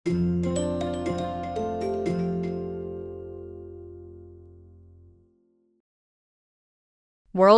World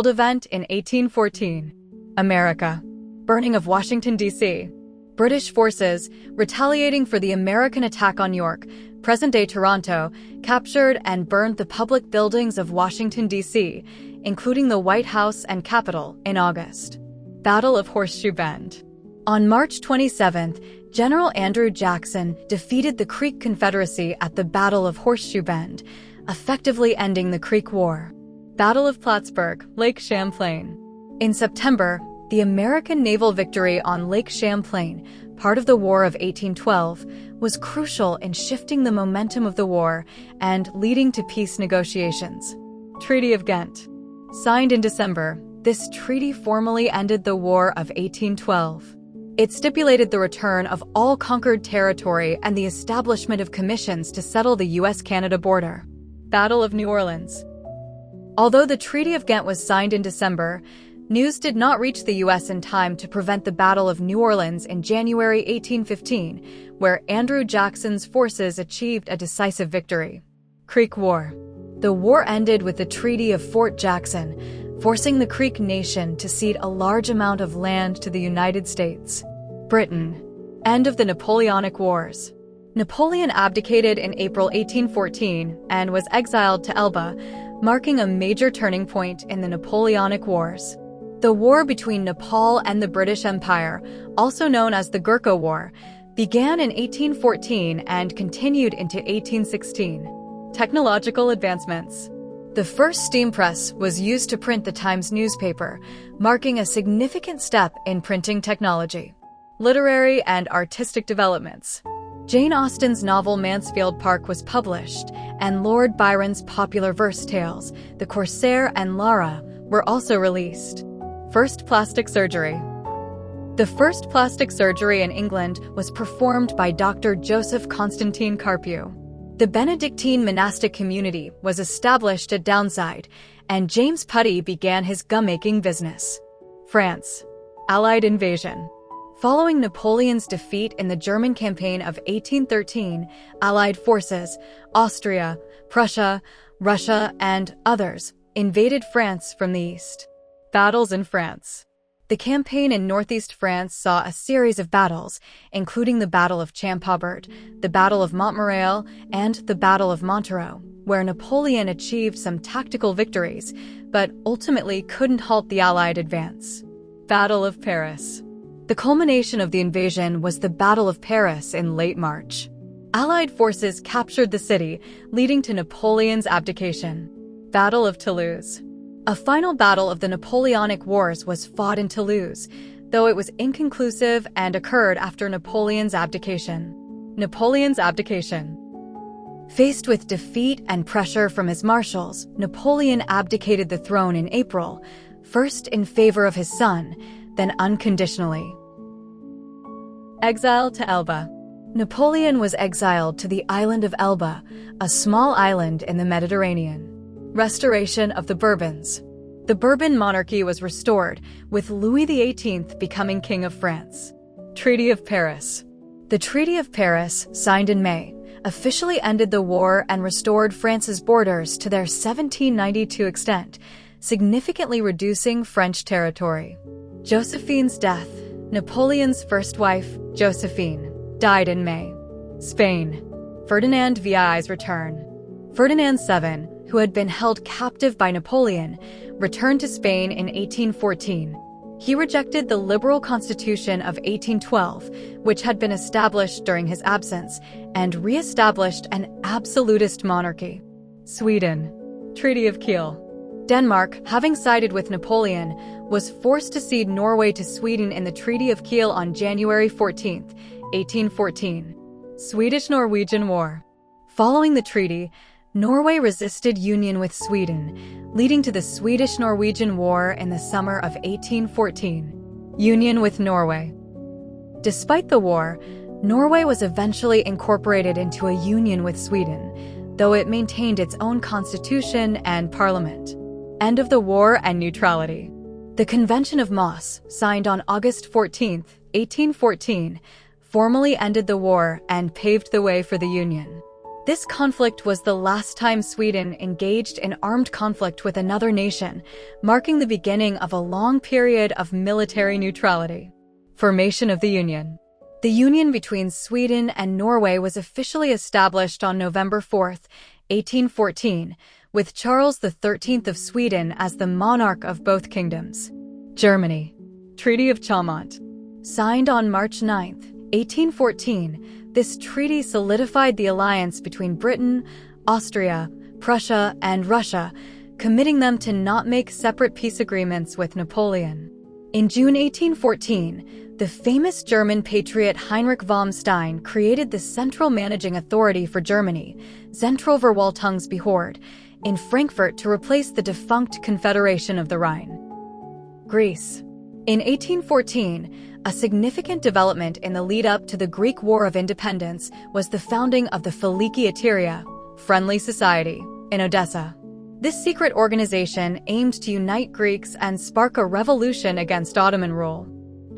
event in 1814. America. Burning of Washington, D.C. British forces, retaliating for the American attack on York, present-day Toronto, captured and burned the public buildings of Washington, D.C., including the White House and Capitol, in August. Battle of Horseshoe Bend. On March 27th, General Andrew Jackson defeated the Creek Confederacy at the Battle of Horseshoe Bend, effectively ending the Creek War. Battle of Plattsburgh, Lake Champlain. In September, the American naval victory on Lake Champlain, part of the War of 1812, was crucial in shifting the momentum of the war and leading to peace negotiations. Treaty of Ghent. Signed in December, this treaty formally ended the War of 1812. It stipulated the return of all conquered territory and the establishment of commissions to settle the U.S.-Canada border. Battle of New Orleans. Although the Treaty of Ghent was signed in December, news did not reach the U.S. in time to prevent the Battle of New Orleans in January 1815, where Andrew Jackson's forces achieved a decisive victory. Creek War. The war ended with the Treaty of Fort Jackson, forcing the Creek Nation to cede a large amount of land to the United States. Britain. End of the Napoleonic Wars. Napoleon abdicated in April 1814 and was exiled to Elba, marking a major turning point in the Napoleonic Wars. The war between Nepal and the British Empire, also known as the Gurkha War, began in 1814 and continued into 1816. Technological advancements. The first steam press was used to print the Times newspaper, marking a significant step in printing technology. Literary and artistic developments. Jane Austen's novel Mansfield Park was published, and Lord Byron's popular verse tales, The Corsair and Lara, were also released. First plastic surgery. The first plastic surgery in England was performed by Dr. Joseph Constantine Carpue. The Benedictine monastic community was established at Downside, and James Purdey began his gunmaking business. France. Allied invasion. Following Napoleon's defeat in the German campaign of 1813, Allied forces, Austria, Prussia, Russia, and others, invaded France from the east. Battles in France. The campaign in northeast France saw a series of battles, including the Battle of Champaubert, the Battle of Montmirail, and the Battle of Montereau, where Napoleon achieved some tactical victories, but ultimately couldn't halt the Allied advance. Battle of Paris. The culmination of the invasion was the Battle of Paris in late March. Allied forces captured the city, leading to Napoleon's abdication. Battle of Toulouse. A final battle of the Napoleonic Wars was fought in Toulouse, though it was inconclusive and occurred after Napoleon's abdication. Napoleon's abdication. Faced with defeat and pressure from his marshals, Napoleon abdicated the throne in April, first in favor of his son, then unconditionally. Exile to Elba. Napoleon was exiled to the island of Elba, a small island in the Mediterranean. Restoration of the Bourbons. The Bourbon monarchy was restored, with Louis XVIII becoming King of France. Treaty of Paris. The Treaty of Paris, signed in May, officially ended the war and restored France's borders to their 1792 extent, significantly reducing French territory. Josephine's death. Napoleon's first wife, Josephine, died in May. Spain. Ferdinand VI's return. Ferdinand VII, who had been held captive by Napoleon, returned to Spain in 1814. He rejected the liberal constitution of 1812, which had been established during his absence, and re-established an absolutist monarchy. Sweden. Treaty of Kiel. Denmark, having sided with Napoleon, was forced to cede Norway to Sweden in the Treaty of Kiel on January 14, 1814. Swedish-Norwegian War. Following the treaty, Norway resisted union with Sweden, leading to the Swedish-Norwegian War in the summer of 1814. Union with Norway. Despite the war, Norway was eventually incorporated into a union with Sweden, though it maintained its own constitution and parliament. End of the war and neutrality. The Convention of Moss, signed on August 14, 1814, formally ended the war and paved the way for the Union. This conflict was the last time Sweden engaged in armed conflict with another nation, marking the beginning of a long period of military neutrality. Formation of the Union. The union between Sweden and Norway was officially established on November 4, 1814, with Charles XIII of Sweden as the monarch of both kingdoms. Germany. Treaty of Chaumont. Signed on March 9, 1814, this treaty solidified the alliance between Britain, Austria, Prussia, and Russia, committing them to not make separate peace agreements with Napoleon. In June 1814, the famous German patriot Heinrich von Stein created the Central Managing Authority for Germany, Zentralverwaltungsbehörde, in Frankfurt to replace the defunct Confederation of the Rhine. Greece. In 1814, a significant development in the lead-up to the Greek War of Independence was the founding of the Filiki Eteria, Friendly Society, in Odessa. This secret organization aimed to unite Greeks and spark a revolution against Ottoman rule.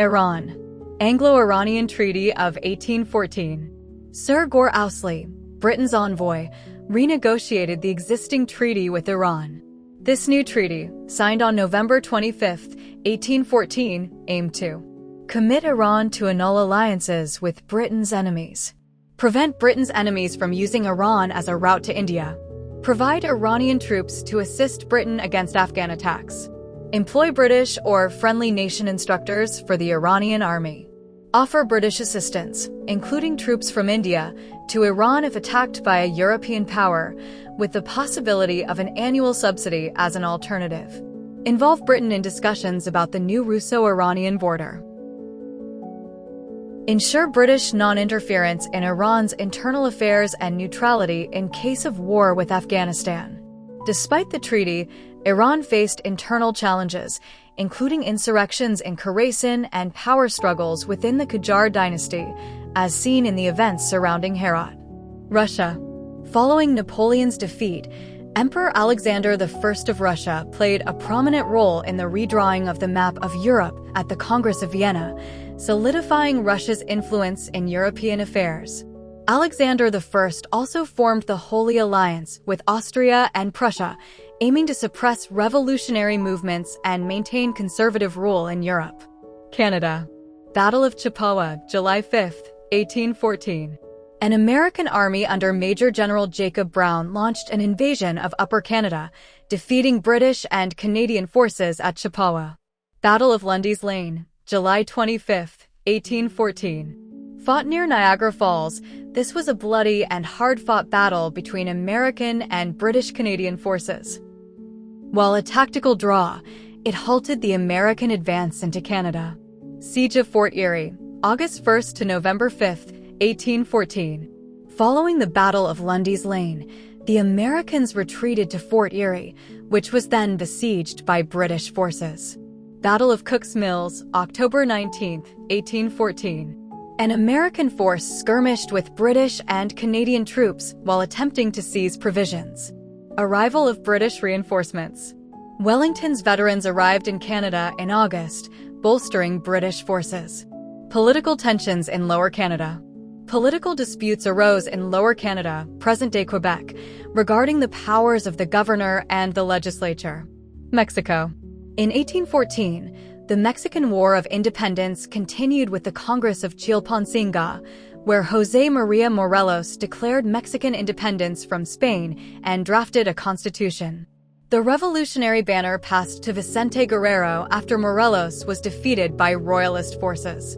Iran. Anglo-Iranian Treaty of 1814. Sir Gore Ouseley, Britain's envoy, renegotiated the existing treaty with Iran. This new treaty, signed on November 25, 1814, aimed to commit Iran to annul alliances with Britain's enemies, prevent Britain's enemies from using Iran as a route to India, provide Iranian troops to assist Britain against Afghan attacks, employ British or friendly nation instructors for the Iranian army, offer British assistance, including troops from India, to Iran if attacked by a European power, with the possibility of an annual subsidy as an alternative. Involve Britain in discussions about the new Russo-Iranian border. Ensure British non-interference in Iran's internal affairs and neutrality in case of war with Afghanistan. Despite the treaty, Iran faced internal challenges, including insurrections in Khorasan and power struggles within the Qajar dynasty, as seen in the events surrounding Herat. Russia. Following Napoleon's defeat, Emperor Alexander I of Russia played a prominent role in the redrawing of the map of Europe at the Congress of Vienna, solidifying Russia's influence in European affairs. Alexander I also formed the Holy Alliance with Austria and Prussia, aiming to suppress revolutionary movements and maintain conservative rule in Europe. Canada. Battle of Champaubert, July 5, 1814. An American army under Major General Jacob Brown launched an invasion of Upper Canada, defeating British and Canadian forces at Champaubert. Battle of Lundy's Lane, July 25, 1814. Fought near Niagara Falls, this was a bloody and hard-fought battle between American and British-Canadian forces. While a tactical draw, it halted the American advance into Canada. Siege of Fort Erie, August 1 to November 5, 1814. Following the Battle of Lundy's Lane, the Americans retreated to Fort Erie, which was then besieged by British forces. Battle of Cook's Mills, October 19, 1814. An American force skirmished with British and Canadian troops while attempting to seize provisions. Arrival of British reinforcements. Wellington's veterans arrived in Canada in August, bolstering British forces. Political tensions in Lower Canada. Political disputes arose in Lower Canada, present-day Quebec, regarding the powers of the governor and the legislature. Mexico. In 1814, the Mexican War of Independence continued with the Congress of Chilpancingo, where José María Morelos declared Mexican independence from Spain and drafted a constitution. The revolutionary banner passed to Vicente Guerrero after Morelos was defeated by Royalist forces.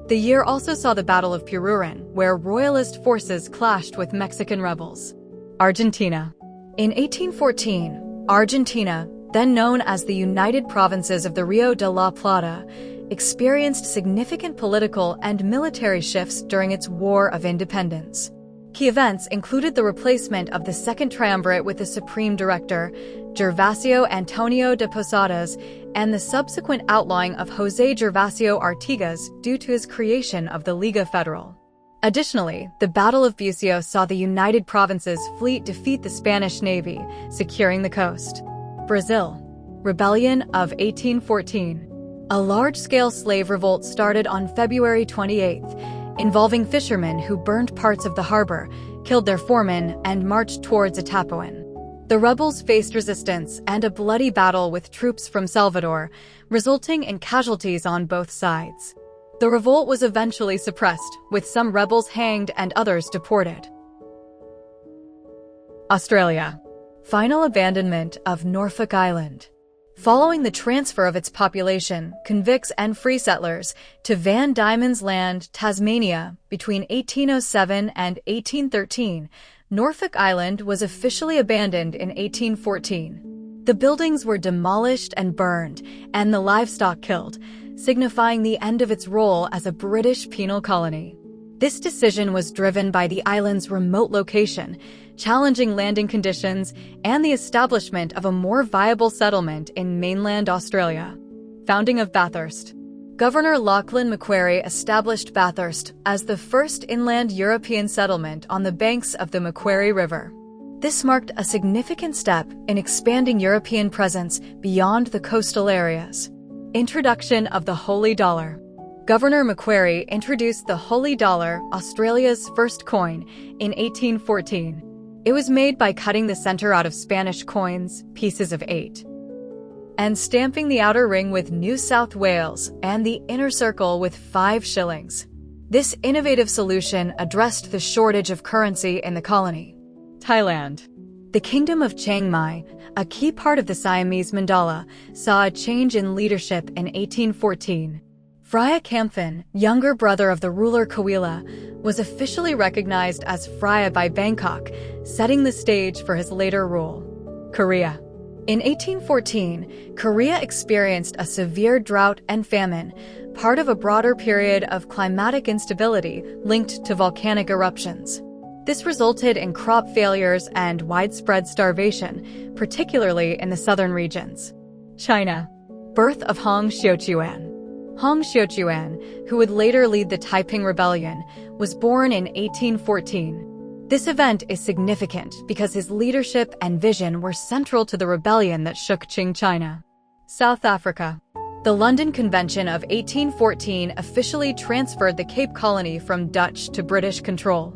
The year also saw the Battle of Puruan, where Royalist forces clashed with Mexican rebels. Argentina. In 1814, Argentina, then known as the United Provinces of the Rio de la Plata, experienced significant political and military shifts during its War of Independence. Key events included the replacement of the Second Triumvirate with the Supreme Director, Gervasio Antonio de Posadas, and the subsequent outlawing of José Gervasio Artigas due to his creation of the Liga Federal. Additionally, the Battle of Bucios saw the United Provinces fleet defeat the Spanish Navy, securing the coast. Brazil. Rebellion of 1814. A large-scale slave revolt started on February 28, involving fishermen who burned parts of the harbor, killed their foreman, and marched towards Atapuan. The rebels faced resistance and a bloody battle with troops from Salvador, resulting in casualties on both sides. The revolt was eventually suppressed, with some rebels hanged and others deported. Australia. Final abandonment of Norfolk Island. Following the transfer of its population, convicts and free settlers, to Van Diemen's Land, Tasmania, between 1807 and 1813, Norfolk Island was officially abandoned in 1814. The buildings were demolished and burned, and the livestock killed, signifying the end of its role as a British penal colony. This decision was driven by the island's remote location, challenging landing conditions, and the establishment of a more viable settlement in mainland Australia. Founding of Bathurst. Governor Lachlan Macquarie established Bathurst as the first inland European settlement on the banks of the Macquarie River. This marked a significant step in expanding European presence beyond the coastal areas. Introduction of the Holy Dollar. Governor Macquarie introduced the Holy Dollar, Australia's first coin, in 1814. It was made by cutting the center out of Spanish coins, pieces of 8, and stamping the outer ring with New South Wales and the inner circle with 5 shillings. This innovative solution addressed the shortage of currency in the colony. Thailand. The Kingdom of Chiang Mai, a key part of the Siamese mandala, saw a change in leadership in 1814. Phra Kamphan, younger brother of the ruler Kawila, was officially recognized as Phra by Bangkok, setting the stage for his later rule. Korea. In 1814, Korea experienced a severe drought and famine, part of a broader period of climatic instability linked to volcanic eruptions. This resulted in crop failures and widespread starvation, particularly in the southern regions. China. Birth of Hong Xiuquan. Hong Xiuquan, who would later lead the Taiping Rebellion, was born in 1814. This event is significant because his leadership and vision were central to the rebellion that shook Qing China. South Africa. The London Convention of 1814 officially transferred the Cape Colony from Dutch to British control.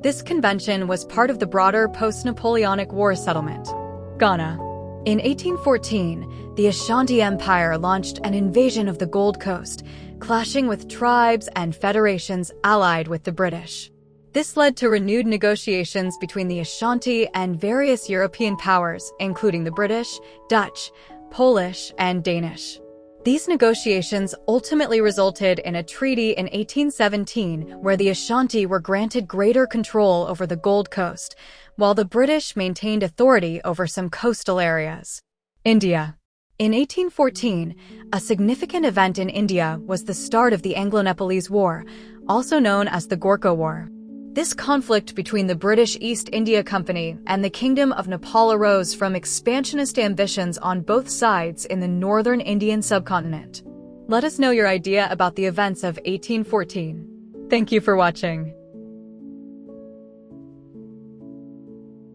This convention was part of the broader post-Napoleonic Wars settlement. Ghana. In 1814, the Ashanti Empire launched an invasion of the Gold Coast, clashing with tribes and federations allied with the British. This led to renewed negotiations between the Ashanti and various European powers, including the British, Dutch, Polish, and Danish. These negotiations ultimately resulted in a treaty in 1817 where the Ashanti were granted greater control over the Gold Coast, while the British maintained authority over some coastal areas. India. In 1814, a significant event in India was the start of the Anglo-Nepalese War, also known as the Gorkha War. This conflict between the British East India Company and the Kingdom of Nepal arose from expansionist ambitions on both sides in the northern Indian subcontinent. Let us know your idea about the events of 1814. Thank you for watching.